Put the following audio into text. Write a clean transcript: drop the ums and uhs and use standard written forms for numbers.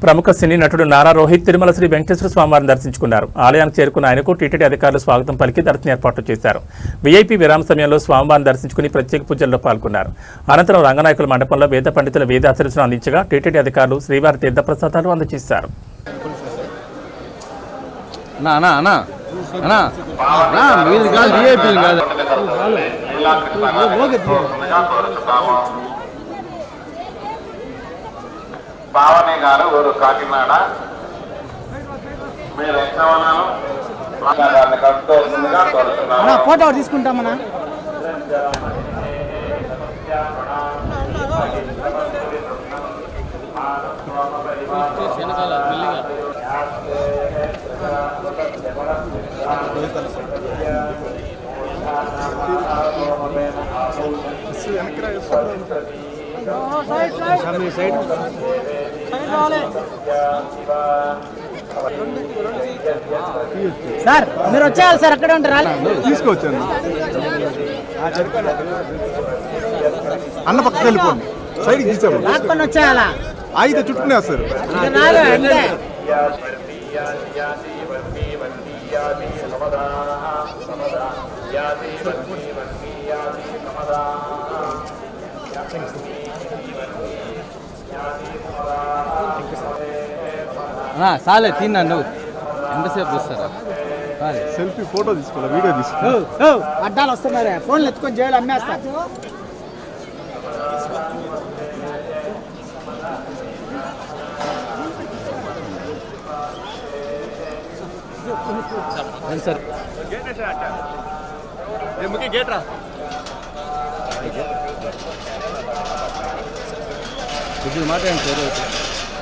ప్రముఖ సినీ నటుడు నారా రోహిత్ తిరుమల శ్రీ వెంకటేశ్వర స్వామివారిని దర్శించుకున్నారు. ఆలయానికి చేరుకున్న ఆయనకు టీటీడీ అధికారులు స్వాగతం పలికి దర్శన ఏర్పాట్లు చేశారు. వీఐపీ విరామ సమయంలో స్వామివారిని దర్శించుకుని ప్రత్యేక పూజల్లో పాల్గొన్నారు. అనంతరం రంగనాయకుల మండపంలో వేద పండితుల వేదాశీర్వచనం అందించగా టీటీడీ అధికారులు శ్రీవారి తీర్థప్రసాదాలు అందజేశారు. పావని గారు ఊరు కాకినాడ. మీరు ఎక్కమన్నాను కలుపుతోందిగా కోరుతున్నాను. ఫోటో తీసుకుంటామన్నా. సార్ మీరు వచ్చేయాలి సార్, అక్కడే ఉంటారా? తీసుకొచ్చాను అన్న పక్కకి వెళ్ళిపోండి, సైడ్కి తీసాము. లాక్కొని వచ్చేయాలా? అయితే చుట్టుకునే వస్తారు. చాలే తిన్నా నువ్వు ఎంతసేపు చూస్తారా? సెల్ఫీ ఫోటో తీసుకోవాలి, వీడియో తీసుకో. అడ్డాలు వస్తున్నారే, ఫోన్లు ఎత్తుకొని జైలు అమ్మేస్తా. సార్ గేట్ రా ఇది మాట్లాడండి సార్.